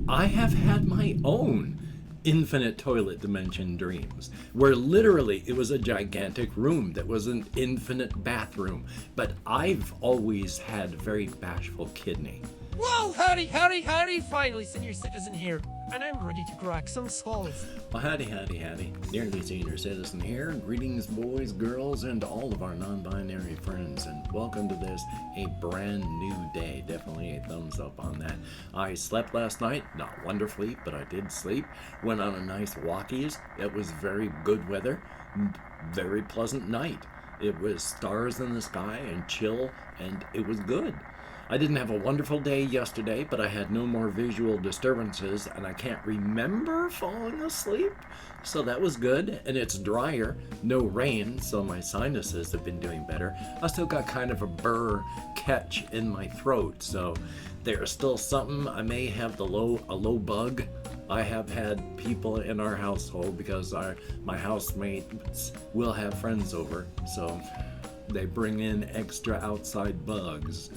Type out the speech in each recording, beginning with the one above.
I have had my own infinite toilet dimension dreams, where literally it was a gigantic room that was an infinite bathroom, but I've always had a very bashful kidney. Whoa, howdy, finally Senior Citizen here, and I'm ready to crack some skulls. Well, howdy, nearly senior citizen here. Greetings, boys, girls, and all of our non-binary friends, and welcome to this, a brand new day. Definitely a thumbs up on that. I slept last night, not wonderfully, but I did sleep. Went on a nice walkies. It was very good weather, very pleasant night. It was stars in the sky and chill, and it was good. I didn't have a wonderful day yesterday, but I had no more visual disturbances, and I can't remember falling asleep, so that was good. And it's drier, no rain, so my sinuses have been doing better. I still got kind of a burr catch in my throat, so there's still something. I may have a low bug. I have had people in our household because my housemates will have friends over, so they bring in extra outside bugs.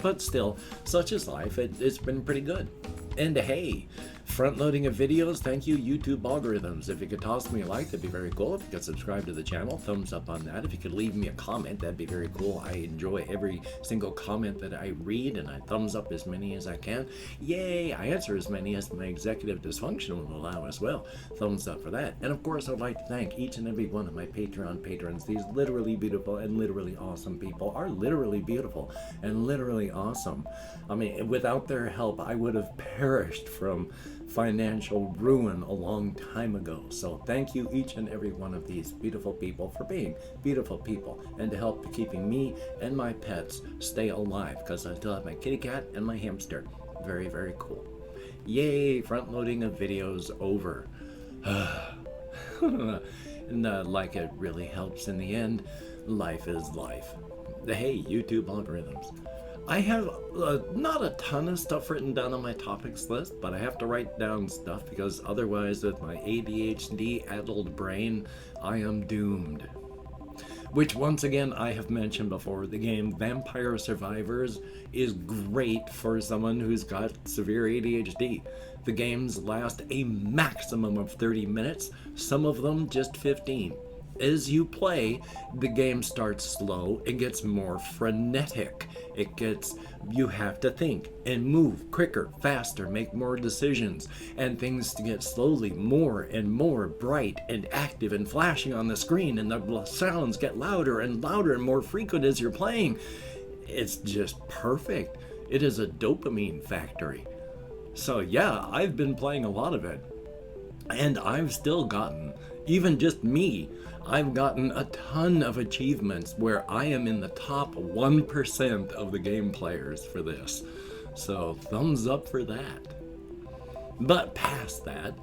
But still, such is life. It's been pretty good. And hey, front loading of videos, thank you YouTube algorithms. If you could toss me a like, that'd be very cool. If you could subscribe to the channel, thumbs up on that. If you could leave me a comment, that'd be very cool. I enjoy every single comment that I read, and I thumbs up as many as I can. Yay, I answer as many as my executive dysfunction will allow as well. Thumbs up for that. And of course, I'd like to thank each and every one of my Patreon patrons. These literally beautiful and literally awesome people are literally beautiful and literally awesome. I mean, without their help, I would have perished from financial ruin a long time ago. So thank you each and every one of these beautiful people for being beautiful people and to help keeping me and my pets stay alive, because I still have my kitty cat and my hamster. Very, very cool. Yay, front loading of videos over. And like it really helps in the end. Life is life. Hey, YouTube algorithms. I have not a ton of stuff written down on my topics list, but I have to write down stuff because otherwise with my ADHD-addled brain, I am doomed. Which once again, I have mentioned before, the game Vampire Survivors is great for someone who's got severe ADHD. The games last a maximum of 30 minutes, some of them just 15. As you play, the game starts slow, it gets more frenetic. You have to think and move quicker, faster, make more decisions, and things to get slowly more and more bright and active and flashing on the screen, and the sounds get louder and louder and more frequent as you're playing. It's just perfect. It is a dopamine factory. So yeah, I've been playing a lot of it, and I've still gotten, even just me, I've gotten a ton of achievements where I am in the top 1% of the game players for this. So thumbs up for that. But past that,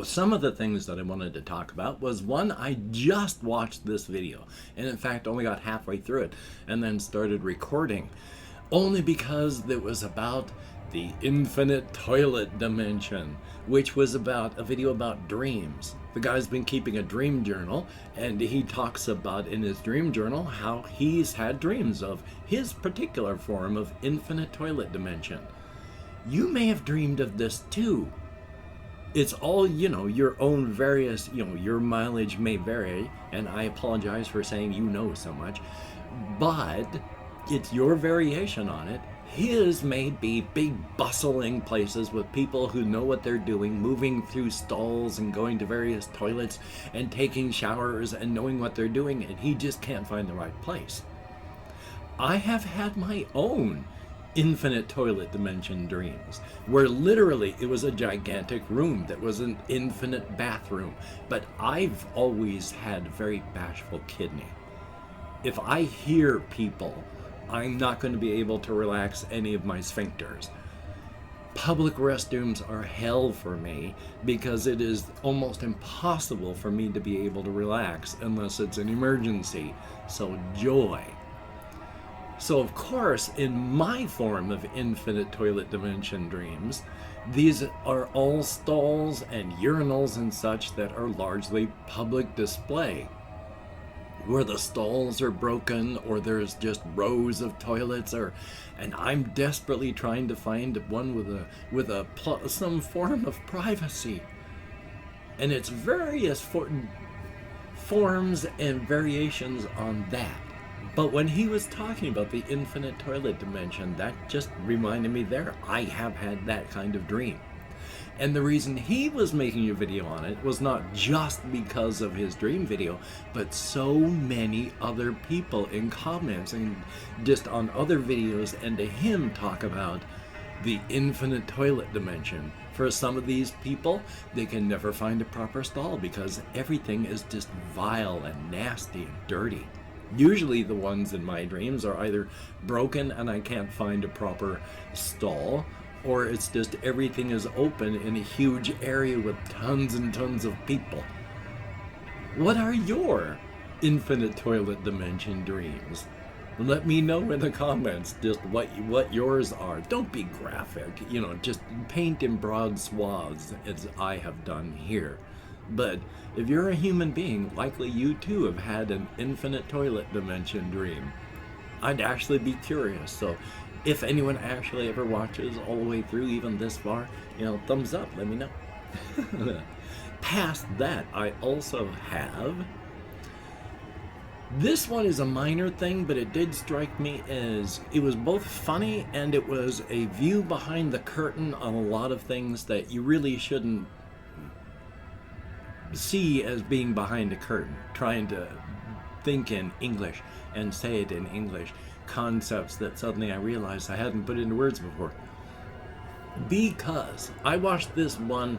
some of the things that I wanted to talk about was one, I just watched this video, and in fact only got halfway through it and then started recording, only because it was about the infinite toilet dimension, which was about a video about dreams. The guy's been keeping a dream journal, and he talks about in his dream journal how he's had dreams of his particular form of infinite toilet dimension. You may have dreamed of this too. It's all, your own various, your mileage may vary, and I apologize for saying so much, but it's your variation on it. His may be big bustling places with people who know what they're doing, moving through stalls and going to various toilets and taking showers and knowing what they're doing, and he just can't find the right place. I have had my own infinite toilet dimension dreams, where literally it was a gigantic room that was an infinite bathroom, but I've always had a very bashful kidney. If I hear people, I'm not going to be able to relax any of my sphincters. Public restrooms are hell for me because it is almost impossible for me to be able to relax unless it's an emergency. So joy. So of course, in my form of infinite toilet dimension dreams, these are all stalls and urinals and such that are largely public display. where the stalls are broken or there's just rows of toilets, and I'm desperately trying to find one with some form of privacy. And it's various forms and variations on that. But when he was talking about the infinite toilet dimension, that just reminded me there, I have had that kind of dream. And the reason he was making a video on it was not just because of his dream video, but so many other people in comments and just on other videos and to him talk about the infinite toilet dimension. For some of these people, they can never find a proper stall because everything is just vile and nasty and dirty. Usually the ones in my dreams are either broken and I can't find a proper stall, or it's just everything is open in a huge area with tons and tons of people. What are your infinite toilet dimension dreams? Let me know in the comments just what yours are. Don't be graphic, just paint in broad swaths as I have done here. But if you're a human being, likely you too have had an infinite toilet dimension dream. I'd actually be curious. So if anyone actually ever watches all the way through, even this far, thumbs up, let me know. Past that, I also have... This one is a minor thing, but it did strike me as it was both funny and it was a view behind the curtain on a lot of things that you really shouldn't see as being behind a curtain, trying to think in English and say it in English, concepts that suddenly I realized I hadn't put into words before. Because I watched this one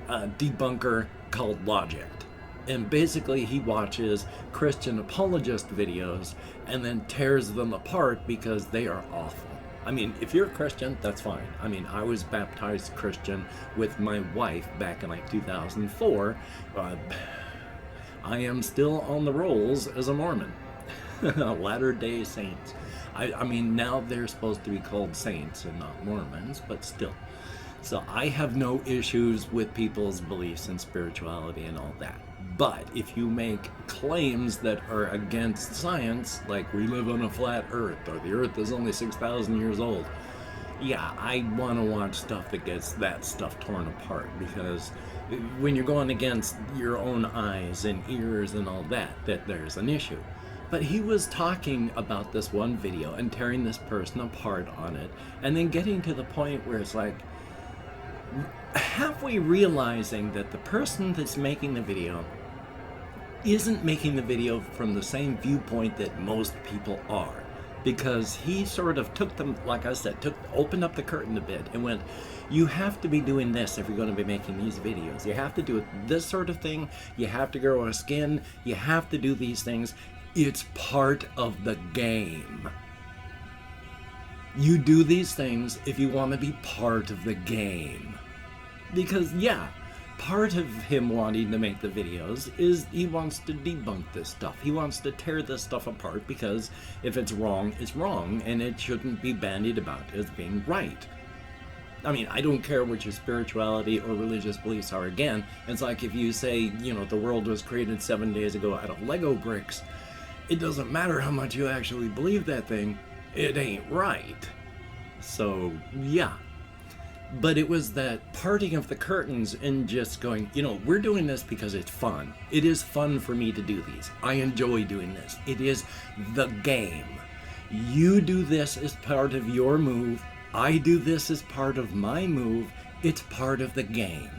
debunker called Logic, and basically he watches Christian apologist videos and then tears them apart because they are awful. I mean, if you're a Christian, that's fine. I mean, I was baptized Christian with my wife back in like 2004. I am still on the rolls as a Mormon. Latter-day Saints. I mean, now they're supposed to be called saints and not Mormons, but still. So I have no issues with people's beliefs in spirituality and all that. But if you make claims that are against science, like we live on a flat earth, or the earth is only 6,000 years old, yeah, I want to watch stuff that gets that stuff torn apart, because when you're going against your own eyes and ears and all that there's an issue. But he was talking about this one video and tearing this person apart on it, and then getting to the point where it's like, halfway realizing that the person that's making the video isn't making the video from the same viewpoint that most people are, because he sort of took them, like I said, opened up the curtain a bit and went, you have to be doing this if you're going to be making these videos. You have to do this sort of thing. You have to grow a skin. You have to do these things. It's part of the game. You do these things if you want to be part of the game. Because, yeah, part of him wanting to make the videos is he wants to debunk this stuff. He wants to tear this stuff apart because if it's wrong, it's wrong, and it shouldn't be bandied about as being right. I mean, I don't care what your spirituality or religious beliefs are. Again, it's like if you say, the world was created 7 days ago out of Lego bricks. It doesn't matter how much you actually believe that thing, it ain't right. So, yeah. But it was that parting of the curtains and just going, we're doing this because it's fun. It is fun for me to do these. I enjoy doing this. It is the game. You do this as part of your move. I do this as part of my move. It's part of the game.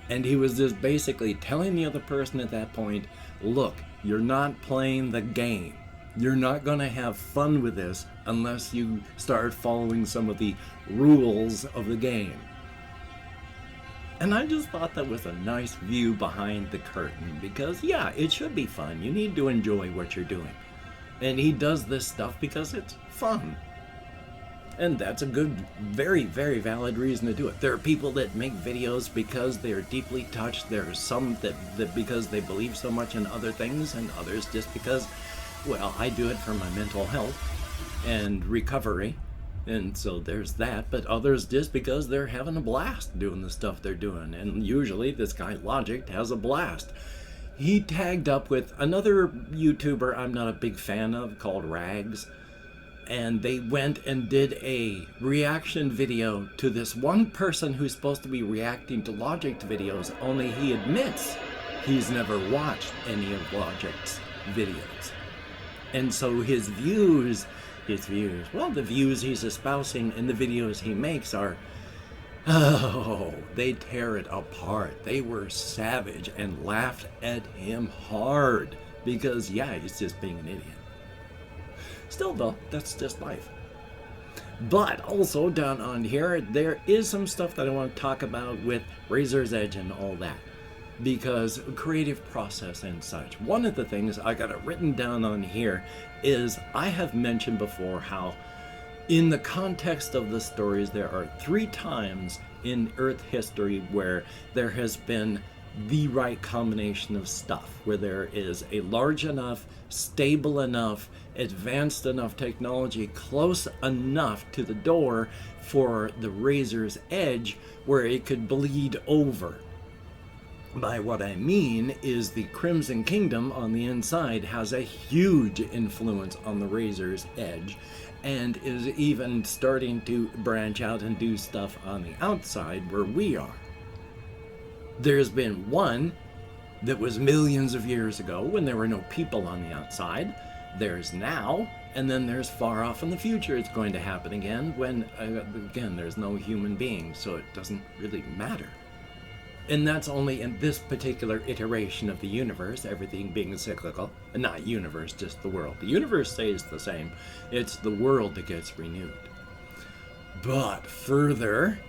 And he was just basically telling the other person at that point, look, you're not playing the game. You're not going to have fun with this unless you start following some of the rules of the game. And I just thought that was a nice view behind the curtain, because yeah, it should be fun. You need to enjoy what you're doing. And he does this stuff because it's fun. And that's a good, very, very valid reason to do it. There are people that make videos because they are deeply touched. There are some that because they believe so much in other things, and others just because, well, I do it for my mental health and recovery. And so there's that. But others just because they're having a blast doing the stuff they're doing. And usually this guy Logic has a blast. he tagged up with another YouTuber I'm not a big fan of called Rags. And they went and did a reaction video to this one person who's supposed to be reacting to Logic's videos, only he admits he's never watched any of Logic's videos. And so his views, well, the views he's espousing in the videos he makes are, oh, they tear it apart. They were savage and laughed at him hard because, yeah, he's just being an idiot. Still though, that's just life. But also down on here, there is some stuff that I want to talk about with Razor's Edge and all that. Because creative process and such. One of the things I got it written down on here is I have mentioned before how in the context of the stories, there are 3 times in Earth history where there has been the right combination of stuff, where there is a large enough, stable enough, advanced enough technology close enough to the door for the Razor's Edge where it could bleed over. By what I mean is the Crimson Kingdom on the inside has a huge influence on the Razor's Edge and is even starting to branch out and do stuff on the outside where we are. There's been one that was millions of years ago when there were no people on the outside. There's now, and then there's far off in the future it's going to happen again when, again, there's no human being, so it doesn't really matter. And that's only in this particular iteration of the universe, everything being cyclical. And not universe, just the world. The universe stays the same. It's the world that gets renewed. But further,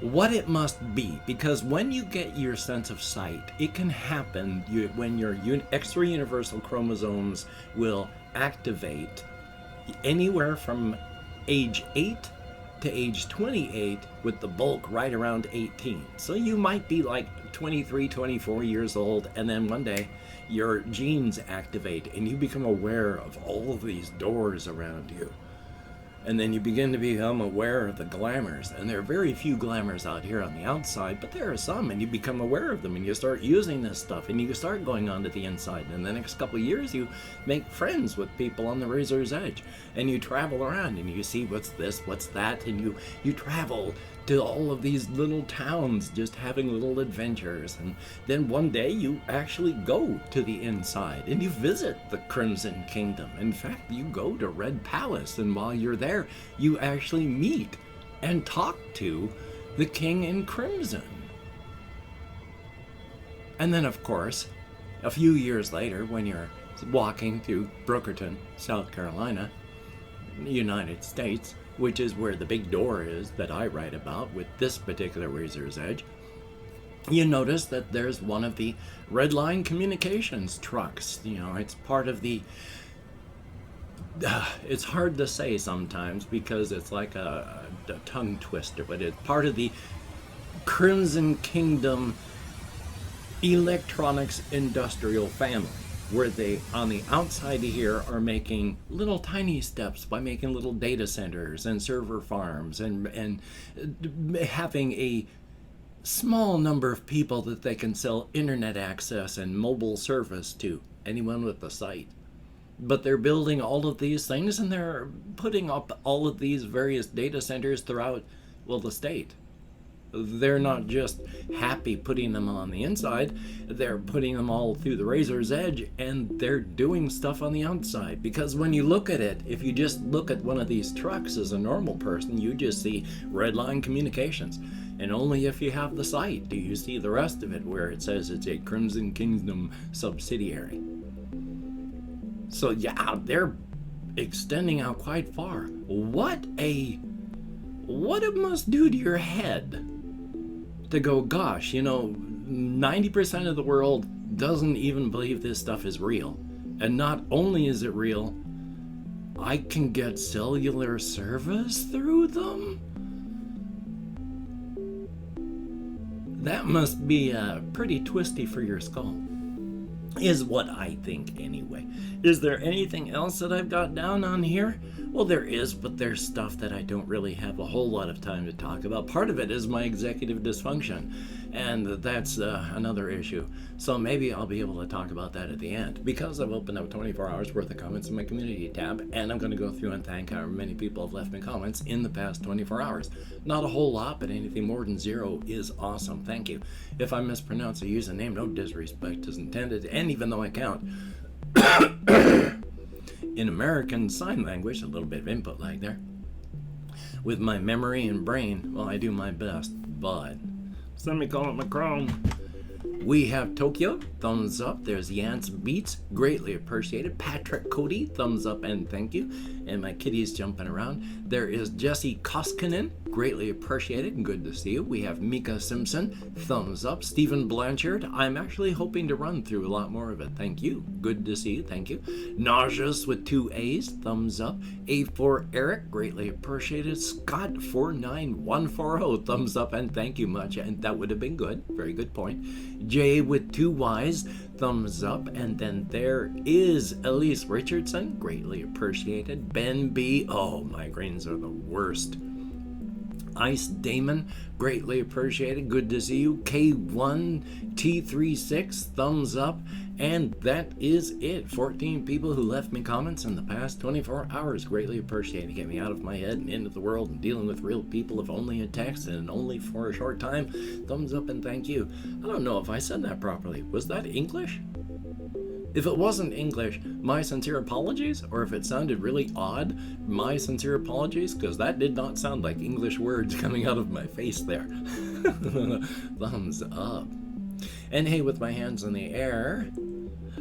what it must be, because when you get your sense of sight, it can happen when your extra universal chromosomes will activate anywhere from age 8 to age 28 with the bulk right around 18. So you might be like 23, 24 years old, and then one day your genes activate and you become aware of all of these doors around you. And then you begin to become aware of the glamours. And there are very few glamours out here on the outside, but there are some, and you become aware of them, and you start using this stuff, and you start going on to the inside. And the next couple of years, you make friends with people on the Razor's Edge, and you travel around, and you see what's this, what's that, and you travel to all of these little towns, just having little adventures. And then one day you actually go to the inside and you visit the Crimson Kingdom. In fact, you go to Red Palace, and while you're there, you actually meet and talk to the King in Crimson. And then, of course, a few years later, when you're walking through Brookerton, South Carolina, United States, which is where the big door is that I write about with this particular Razor's Edge, you notice that there's one of the Red Line Communications trucks. You know, it's part of the... it's hard to say sometimes because it's like a tongue twister, but it's part of the Crimson Kingdom electronics industrial family, where they, on the outside here, are making little tiny steps by making little data centers and server farms and having a small number of people that they can sell internet access and mobile service to, anyone with a site. But they're building all of these things, and they're putting up all of these various data centers throughout, well, the state. They're not just happy putting them on the inside, they're putting them all through the Razor's Edge, and they're doing stuff on the outside. Because when you look at it, if you just look at one of these trucks as a normal person, you just see Red Line Communications. And only if you have the site do you see the rest of it, where it says it's a Crimson Kingdom subsidiary. So yeah, they're extending out quite far. What it must do to your head to go, gosh, you know, 90% of the world doesn't even believe this stuff is real. And not only is it real, I can get cellular service through them? That must be pretty twisty for your skull. Is what I think anyway. Is there anything else that I've got down on here? Well, there is, but there's stuff that I don't really have a whole lot of time to talk about. Part of it is my executive dysfunction. and that's another issue. So maybe I'll be able to talk about that at the end, because I've opened up 24 hours worth of comments in my community tab, and I'm going to go through and thank how many people have left me comments in the past 24 hours. Not a whole lot, but anything more than 0 is awesome. Thank you. If I mispronounce a username, no disrespect is intended, and even though I count in American Sign Language, a little bit of input lag there, with my memory and brain, well, I do my best, but semicolon Macron. We have Tokyo, thumbs up. There's Yance Beats, greatly appreciated. Patrick Cody, thumbs up and thank you. And my kitty's jumping around. There is Jesse Koskinen, greatly appreciated and good to see you. We have Mika Simpson, thumbs up. Stephen Blanchard, I'm actually hoping to run through a lot more of it. Thank you. Good to see you. Thank you. Nauseous with 2 A's, thumbs up. A4 Eric, greatly appreciated. Scott 49140, thumbs up and thank you much. And that would have been good. Very good point. Jay with 2 Y's, thumbs up. And then there is Elise Richardson, greatly appreciated. Ben B, oh, migraines are the worst. Ice Damon, greatly appreciated. Good to see you. K1T36, thumbs up. And that is it. 14 people who left me comments in the past 24 hours. Greatly appreciated. Get me out of my head and into the world and dealing with real people, if only in text and only for a short time. Thumbs up and thank you. I don't know if I said that properly. Was that English? If it wasn't English, my sincere apologies, or if it sounded really odd, my sincere apologies, because that did not sound like English words coming out of my face there. Thumbs up. And hey, with my hands in the air,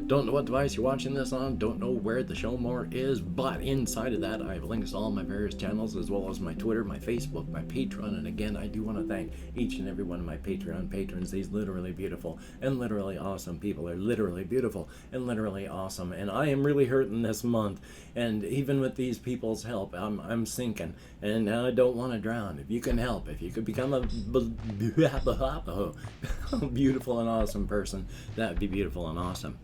don't know what device you're watching this on, don't know where the show more is, but inside of that I have links to all my various channels, as well as my Twitter, my Facebook, my Patreon. And again, I do want to thank each and every one of my Patreon patrons. These literally beautiful and literally awesome people are literally beautiful and literally awesome, and I am really hurting this month, and even with these people's help, I'm sinking, and I don't want to drown. If you can help, if you could become a beautiful and awesome person, that would be beautiful and awesome.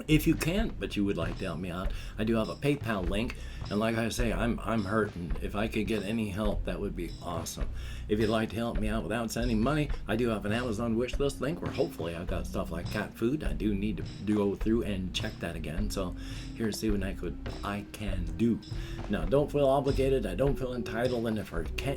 If you can't, but you would like to help me out, I do have a PayPal link, and like I say, I'm hurting. If I could get any help, that would be awesome. If you'd like to help me out without sending money, I do have an Amazon wish list link where hopefully I've got stuff like cat food. I do need to go through and check that again, so here's see what I can do. Now, don't feel obligated, I don't feel entitled, and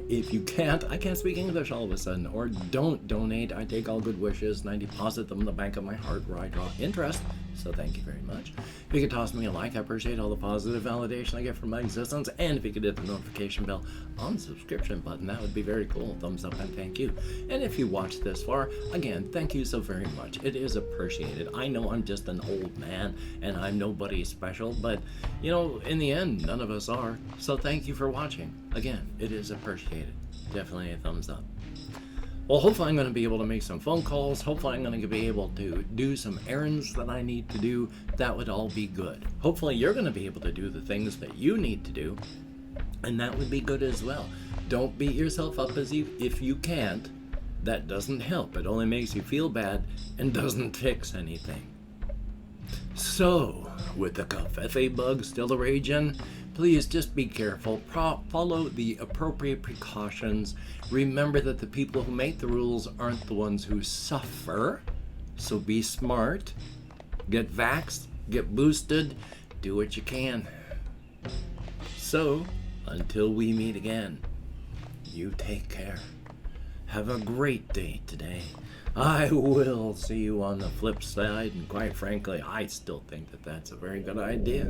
if you can't, I can't speak English all of a sudden, or don't donate. I take all good wishes and I deposit them in the bank of my heart where I draw interest. So thank you very much. If you could toss me a like, I appreciate all the positive validation I get from my existence. And if you could hit the notification bell on the subscription button, that would be very cool. Thumbs up and thank you. And if you watched this far, again, thank you so very much. It is appreciated. I know I'm just an old man and I'm nobody special, but you know, in the end, none of us are. So thank you for watching. Again, it is appreciated. Definitely a thumbs up. Well, hopefully I'm going to be able to make some phone calls. Hopefully I'm going to be able to do some errands that I need to do. That would all be good. Hopefully you're going to be able to do the things that you need to do, and that would be good as well. Don't beat yourself up if you can't. That doesn't help. It only makes you feel bad and doesn't fix anything. So, with the covfefe bug still raging, please just be careful. Follow the appropriate precautions. Remember that the people who make the rules aren't the ones who suffer. So be smart. Get vaxxed. Get boosted. Do what you can. So, until we meet again, you take care. Have a great day today. I will see you on the flip side, and quite frankly, I still think that that's a very good idea.